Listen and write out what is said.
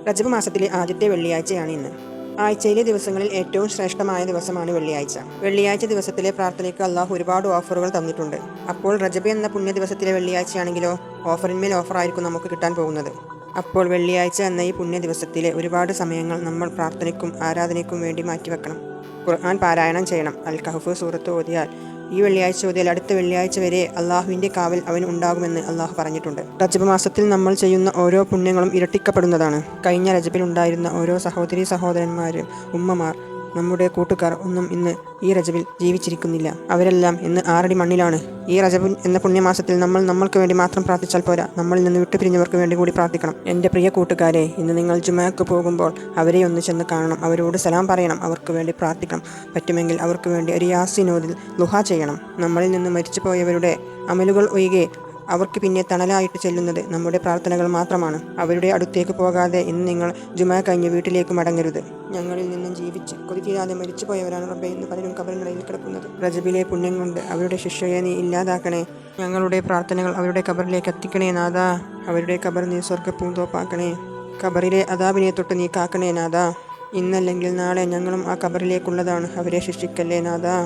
റജബ് മാസത്തിലെ ആദ്യത്തെ വെള്ളിയാഴ്ചയാണ് ഇന്ന്. ആഴ്ചയിലെ ദിവസങ്ങളിൽ ഏറ്റവും ശ്രേഷ്ഠമായ ദിവസമാണ് വെള്ളിയാഴ്ച. വെള്ളിയാഴ്ച ദിവസത്തിലെ പ്രാർത്ഥനയ്ക്ക് അള്ളാഹു ഒരുപാട് ഓഫറുകൾ തന്നിട്ടുണ്ട്. അപ്പോൾ റജബ് എന്ന പുണ്യ ദിവസത്തിലെ വെള്ളിയാഴ്ചയാണെങ്കിലോ ഓഫറിന്മേൽ ഓഫറായിരിക്കും നമുക്ക് കിട്ടാൻ പോകുന്നത്. അപ്പോൾ വെള്ളിയാഴ്ച എന്ന ഈ പുണ്യ ദിവസത്തിലെ ഒരുപാട് സമയങ്ങൾ നമ്മൾ പ്രാർത്ഥനയ്ക്കും ആരാധനയ്ക്കും വേണ്ടി മാറ്റിവെക്കണം. ഖുർആൻ പാരായണം ചെയ്യണം. അൽ കഹ്ഫ് സൂറത്ത് ഓതിയാൽ ഈ വെള്ളിയാഴ്ച മുതൽ അടുത്ത വെള്ളിയാഴ്ച വരെ അള്ളാഹുവിൻ്റെ കാവൽ അവന് ഉണ്ടാകുമെന്ന് അള്ളാഹു പറഞ്ഞിട്ടുണ്ട്. റജബ് മാസത്തിൽ നമ്മൾ ചെയ്യുന്ന ഓരോ പുണ്യങ്ങളും ഇരട്ടിക്കപ്പെടുന്നതാണ്. കഴിഞ്ഞ റജബിൽ ഉണ്ടായിരുന്ന ഓരോ സഹോദരീ സഹോദരന്മാരും ഉമ്മമാർ നമ്മുടെ കൂട്ടുകാർ ഒന്നും ഇന്ന് ഈ റജബിൽ ജീവിച്ചിരിക്കുന്നില്ല. അവരെല്ലാം ഇന്ന് ആറടി മണ്ണിലാണ്. ഈ റജബ് എന്ന പുണ്യമാസത്തിൽ നമ്മൾ നമ്മൾക്ക് വേണ്ടി മാത്രം പ്രാർത്ഥിച്ചാൽ പോരാ, നമ്മളിൽ നിന്ന് വിട്ടുപിരിഞ്ഞവർക്ക് വേണ്ടി കൂടി പ്രാർത്ഥിക്കണം. എൻ്റെ പ്രിയ കൂട്ടുകാരെ, ഇന്ന് നിങ്ങൾ ജുമഅക്ക് പോകുമ്പോൾ അവരെ ഒന്ന് ചെന്ന് കാണണം, അവരോട് സലാം പറയണം, അവർക്ക് വേണ്ടി പ്രാർത്ഥിക്കണം. പറ്റുമെങ്കിൽ അവർക്ക് വേണ്ടി ഒരു യാസീൻ ഓതി ദുആ ചെയ്യണം. നമ്മളിൽ നിന്ന് മരിച്ചു പോയവരുടെ അമലുകൾ ഒഴികെ അവർക്ക് പിന്നെ തണലായിട്ട് ചെല്ലുന്നത് നമ്മുടെ പ്രാർത്ഥനകൾ മാത്രമാണ്. അവരുടെ അടുത്തേക്ക് പോകാതെ ഇന്ന് നിങ്ങൾ ജുമഅ കഴിഞ്ഞ് വീട്ടിലേക്ക് മടങ്ങരുത്. ഞങ്ങളിൽ നിന്നും ജീവിച്ച് കൊതിതീരാതെ മരിച്ചു പോയവരാണ് റബ്ബേ ഇന്ന് പലരും ഖബറിനിടയിൽ കിടക്കുന്നത്. റജബിലെ പുണ്യം കൊണ്ട് അവരുടെ ശിക്ഷയെ നീ ഇല്ലാതാക്കണേ. ഞങ്ങളുടെ പ്രാർത്ഥനകൾ അവരുടെ ഖബറിലേക്ക് എത്തിക്കണേ നാഥാ. അവരുടെ ഖബർ നീ സ്വർഗ്ഗപ്പൂന്തോപ്പാക്കണേ. ഖബറിലെ അദാബിനെ തൊട്ട് നീ കാക്കണേ നാഥാ. ഇന്നല്ലെങ്കിൽ നാളെ ഞങ്ങളും ആ ഖബറിലേക്കുള്ളതാണ്. അവരെ ശിക്ഷിക്കല്ലേ നാഥാ.